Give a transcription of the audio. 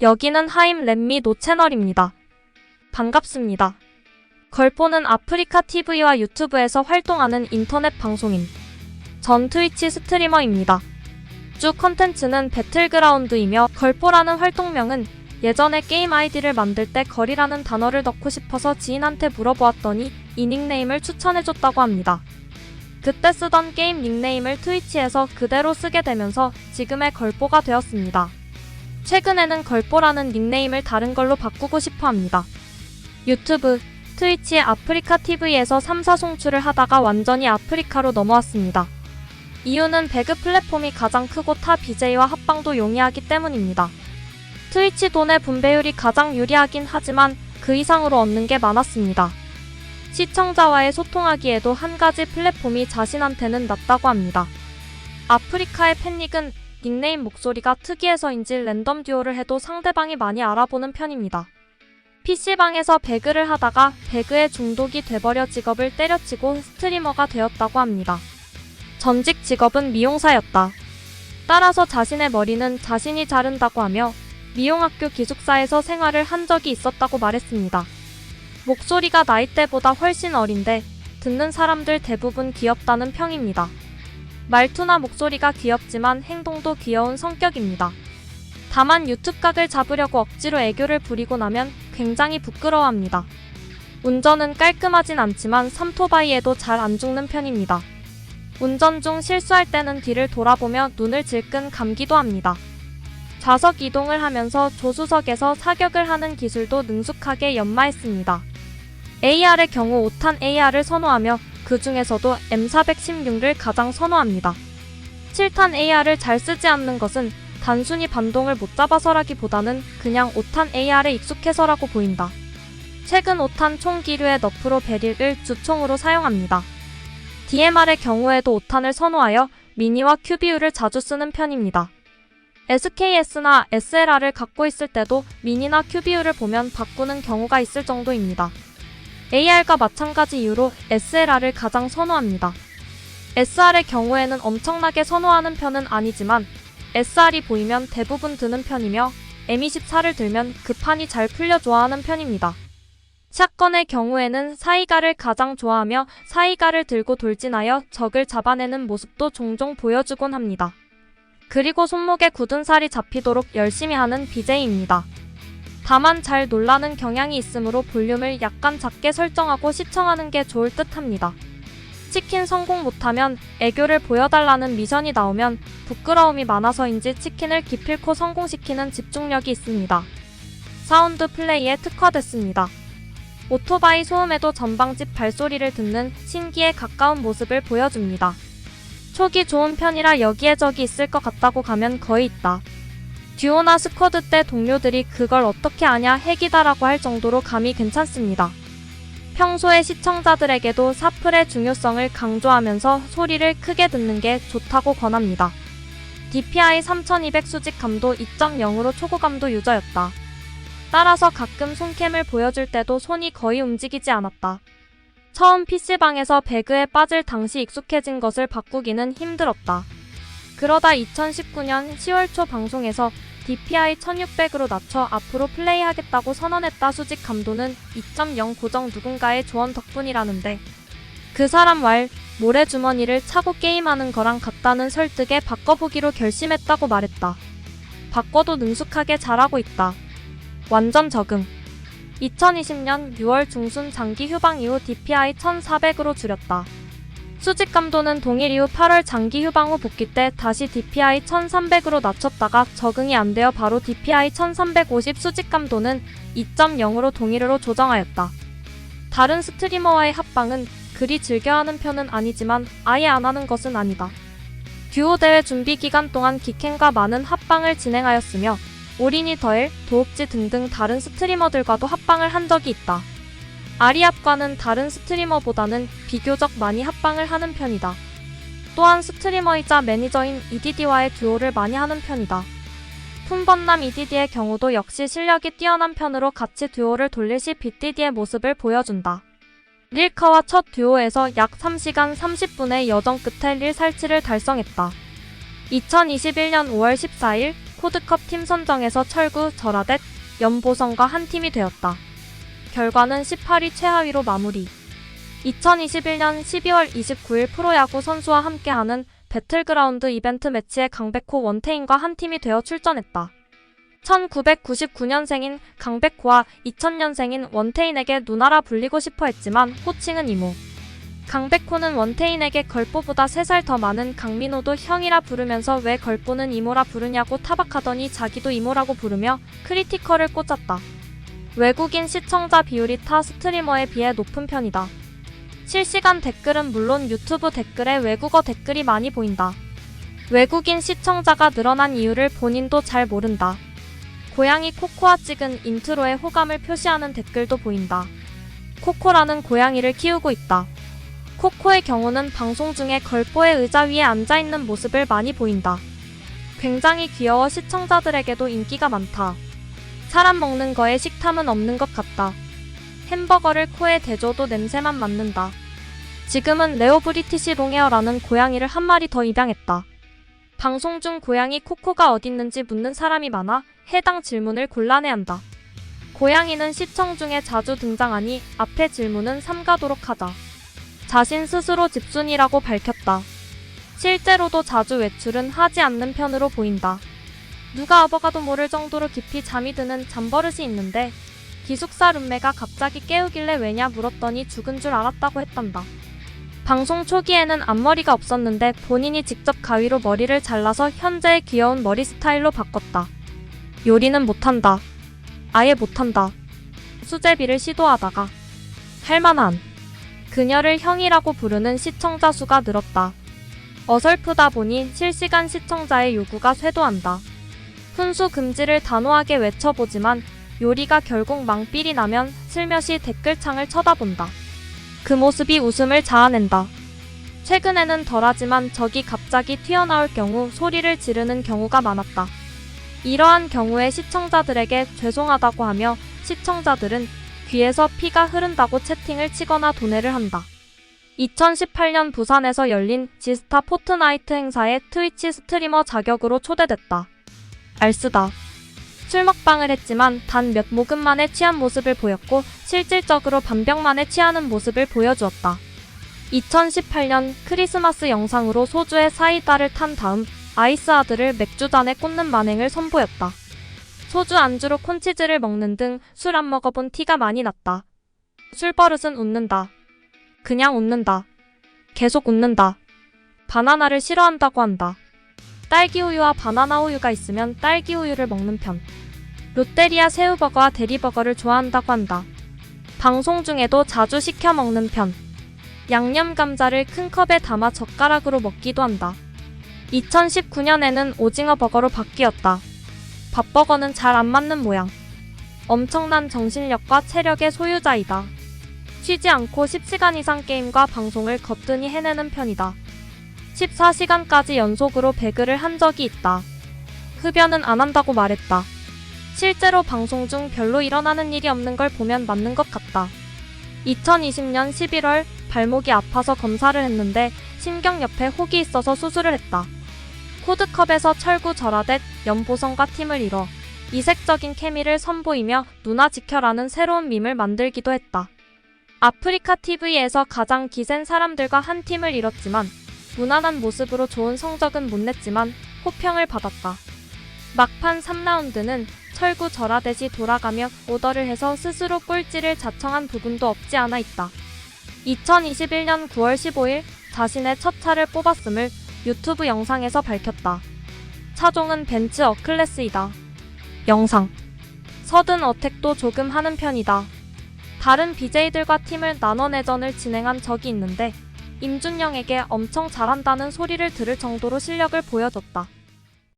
여기는 하임 렛미 노 채널입니다. 반갑습니다. 걸포는 아프리카 TV와 유튜브에서 활동하는 인터넷 방송인 전 트위치 스트리머입니다. 주 컨텐츠는 배틀그라운드이며 걸포라는 활동명은 예전에 게임 아이디를 만들 때 걸이라는 단어를 넣고 싶어서 지인한테 물어보았더니 이 닉네임을 추천해줬다고 합니다. 그때 쓰던 게임 닉네임을 트위치에서 그대로 쓰게 되면서 지금의 걸포가 되었습니다. 최근에는 걸포라는 닉네임을 다른 걸로 바꾸고 싶어 합니다. 유튜브, 트위치의 아프리카 TV에서 3사 송출을 하다가 완전히 아프리카로 넘어왔습니다. 이유는 배그 플랫폼이 가장 크고 타 BJ와 합방도 용이하기 때문입니다. 트위치 돈의 분배율이 가장 유리하긴 하지만 그 이상으로 얻는 게 많았습니다. 시청자와의 소통하기에도 한 가지 플랫폼이 자신한테는 낫다고 합니다. 아프리카의 팬닉은 닉네임 목소리가 특이해서인지 랜덤 듀오를 해도 상대방이 많이 알아보는 편입니다. PC방에서 배그를 하다가 배그에 중독이 돼버려 직업을 때려치고 스트리머가 되었다고 합니다. 전직 직업은 미용사였다. 따라서 자신의 머리는 자신이 자른다고 하며 미용학교 기숙사에서 생활을 한 적이 있었다고 말했습니다. 목소리가 나이대보다 훨씬 어린데 듣는 사람들 대부분 귀엽다는 평입니다. 말투나 목소리가 귀엽지만 행동도 귀여운 성격입니다. 다만 유튜브각을 잡으려고 억지로 애교를 부리고 나면 굉장히 부끄러워합니다. 운전은 깔끔하진 않지만 삼토바이에도 잘 안 죽는 편입니다. 운전 중 실수할 때는 뒤를 돌아보며 눈을 질끈 감기도 합니다. 좌석 이동을 하면서 조수석에서 사격을 하는 기술도 능숙하게 연마했습니다. AR의 경우 5탄 AR을 선호하며 그 중에서도 M416을 가장 선호합니다. 7탄 AR을 잘 쓰지 않는 것은 단순히 반동을 못 잡아서라기보다는 그냥 5탄 AR에 익숙해서라고 보인다. 최근 5탄 총 기류의 너프로 베릴을 주총으로 사용합니다. DMR의 경우에도 5탄을 선호하여 미니와 QBU를 자주 쓰는 편입니다. SKS나 SLR을 갖고 있을 때도 미니나 QBU를 보면 바꾸는 경우가 있을 정도입니다. AR과 마찬가지 이유로 SLR을 가장 선호합니다. SR의 경우에는 엄청나게 선호하는 편은 아니지만 SR이 보이면 대부분 드는 편이며 M24를 들면 그 판이 잘 풀려 좋아하는 편입니다. 샷건의 경우에는 사이가를 가장 좋아하며 사이가를 들고 돌진하여 적을 잡아내는 모습도 종종 보여주곤 합니다. 그리고 손목에 굳은 살이 잡히도록 열심히 하는 BJ입니다. 다만 잘 놀라는 경향이 있으므로 볼륨을 약간 작게 설정하고 시청하는 게 좋을 듯 합니다. 치킨 성공 못하면 애교를 보여달라는 미션이 나오면 부끄러움이 많아서인지 치킨을 기필코 성공시키는 집중력이 있습니다. 사운드 플레이에 특화됐습니다. 오토바이 소음에도 전방집 발소리를 듣는 신기에 가까운 모습을 보여줍니다. 촉이 좋은 편이라 여기에 적이 있을 것 같다고 가면 거의 있다. 듀오나 스쿼드 때 동료들이 그걸 어떻게 아냐 핵이다라고 할 정도로 감이 괜찮습니다. 평소에 시청자들에게도 사플의 중요성을 강조하면서 소리를 크게 듣는 게 좋다고 권합니다. DPI 3200 수직감도 2.0으로 초고감도 유저였다. 따라서 가끔 손캠을 보여줄 때도 손이 거의 움직이지 않았다. 처음 PC방에서 배그에 빠질 당시 익숙해진 것을 바꾸기는 힘들었다. 그러다 2019년 10월 초 방송에서 DPI 1600으로 낮춰 앞으로 플레이하겠다고 선언했다. 수직 감도는 2.0 고정 누군가의 조언 덕분이라는데 그 사람 말 모래주머니를 차고 게임하는 거랑 같다는 설득에 바꿔보기로 결심했다고 말했다. 바꿔도 능숙하게 잘하고 있다. 완전 적응. 2020년 6월 중순 장기 휴방 이후 DPI 1400으로 줄였다. 수직 감도는 동일 이후 8월 장기 휴방 후 복귀 때 다시 DPI 1300으로 낮췄다가 적응이 안 되어 바로 DPI 1350 수직 감도는 2.0으로 동일으로 조정하였다. 다른 스트리머와의 합방은 그리 즐겨하는 편은 아니지만 아예 안 하는 것은 아니다. 듀오 대회 준비 기간 동안 기켄과 많은 합방을 진행하였으며 올인이 더엘, 도읍지 등등 다른 스트리머들과도 합방을 한 적이 있다. 아리압과는 다른 스트리머보다는 비교적 많이 합방을 하는 편이다. 또한 스트리머이자 매니저인 EDD와의 듀오를 많이 하는 편이다. 품번남 EDD의 경우도 역시 실력이 뛰어난 편으로 같이 듀오를 돌릴 시 BDD의 모습을 보여준다. 릴카와 첫 듀오에서 약 3시간 30분의 여정 끝에 릴 살치를 달성했다. 2021년 5월 14일 코드컵 팀 선정에서 철구, 절하댓, 연보성과 한 팀이 되었다. 결과는 18위 최하위로 마무리. 2021년 12월 29일 프로야구 선수와 함께하는 배틀그라운드 이벤트 매치에 강백호, 원태인과 한 팀이 되어 출전했다. 1999년생인 강백호와 2000년생인 원태인에게 누나라 불리고 싶어 했지만 호칭은 이모. 강백호는 원태인에게 걸뽀보다 3살 더 많은 강민호도 형이라 부르면서 왜 걸뽀는 이모라 부르냐고 타박하더니 자기도 이모라고 부르며 크리티컬을 꽂았다. 외국인 시청자 비율이 타 스트리머에 비해 높은 편이다. 실시간 댓글은 물론 유튜브 댓글에 외국어 댓글이 많이 보인다. 외국인 시청자가 늘어난 이유를 본인도 잘 모른다. 고양이 코코와 찍은 인트로에 호감을 표시하는 댓글도 보인다. 코코라는 고양이를 키우고 있다. 코코의 경우는 방송 중에 걸뽀의 의자 위에 앉아있는 모습을 많이 보인다. 굉장히 귀여워 시청자들에게도 인기가 많다. 사람 먹는 거에 식탐은 없는 것 같다. 햄버거를 코에 대줘도 냄새만 맡는다. 지금은 레오 브리티시 롱헤어라는 고양이를 한 마리 더 입양했다. 방송 중 고양이 코코가 어딨는지 묻는 사람이 많아 해당 질문을 곤란해한다. 고양이는 시청 중에 자주 등장하니 앞에 질문은 삼가도록 하자. 자신 스스로 집순이라고 밝혔다. 실제로도 자주 외출은 하지 않는 편으로 보인다. 누가 아버가도 모를 정도로 깊이 잠이 드는 잠버릇이 있는데 기숙사 룸메가 갑자기 깨우길래 왜냐 물었더니 죽은 줄 알았다고 했단다. 방송 초기에는 앞머리가 없었는데 본인이 직접 가위로 머리를 잘라서 현재의 귀여운 머리 스타일로 바꿨다. 요리는 못한다. 아예 못한다. 수제비를 시도하다가 할만한 그녀를 형이라고 부르는 시청자 수가 늘었다. 어설프다 보니 실시간 시청자의 요구가 쇄도한다. 훈수 금지를 단호하게 외쳐보지만 요리가 결국 망삘이 나면 슬며시 댓글창을 쳐다본다. 그 모습이 웃음을 자아낸다. 최근에는 덜하지만 적이 갑자기 튀어나올 경우 소리를 지르는 경우가 많았다. 이러한 경우에 시청자들에게 죄송하다고 하며 시청자들은 귀에서 피가 흐른다고 채팅을 치거나 도내를 한다. 2018년 부산에서 열린 지스타 포트나이트 행사에 트위치 스트리머 자격으로 초대됐다. 알쓰다. 술 먹방을 했지만 단 몇 모금 만에 취한 모습을 보였고 실질적으로 반병 만에 취하는 모습을 보여주었다. 2018년 크리스마스 영상으로 소주에 사이다를 탄 다음 아이스하드를 맥주잔에 꽂는 만행을 선보였다. 소주 안주로 콘치즈를 먹는 등 술 안 먹어본 티가 많이 났다. 술버릇은 웃는다. 그냥 웃는다. 계속 웃는다. 바나나를 싫어한다고 한다. 딸기우유와 바나나 우유가 있으면 딸기우유를 먹는 편. 롯데리아 새우버거와 대리버거를 좋아한다고 한다. 방송 중에도 자주 시켜 먹는 편. 양념 감자를 큰 컵에 담아 젓가락으로 먹기도 한다. 2019년에는 오징어 버거로 바뀌었다. 밥버거는 잘 안 맞는 모양. 엄청난 정신력과 체력의 소유자이다. 쉬지 않고 10시간 이상 게임과 방송을 거뜬히 해내는 편이다. 14시간까지 연속으로 배그를 한 적이 있다. 흡연은 안 한다고 말했다. 실제로 방송 중 별로 일어나는 일이 없는 걸 보면 맞는 것 같다. 2020년 11월 발목이 아파서 검사를 했는데 신경옆에 혹이 있어서 수술을 했다. 코드컵에서 철구, 절하댓, 연보성과 팀을 이뤄 이색적인 케미를 선보이며 누나 지켜라는 새로운 밈을 만들기도 했다. 아프리카 TV에서 가장 기센 사람들과 한 팀을 이뤘지만 무난한 모습으로 좋은 성적은 못 냈지만 호평을 받았다. 막판 3라운드는 철구, 절하댓이 돌아가며 오더를 해서 스스로 꼴찌를 자청한 부분도 없지 않아 있다. 2021년 9월 15일 자신의 첫 차를 뽑았음을 유튜브 영상에서 밝혔다. 차종은 벤츠 어클래스이다. 영상. 서든 어택도 조금 하는 편이다. 다른 BJ들과 팀을 나눠 내전을 진행한 적이 있는데 임준영에게 엄청 잘한다는 소리를 들을 정도로 실력을 보여줬다.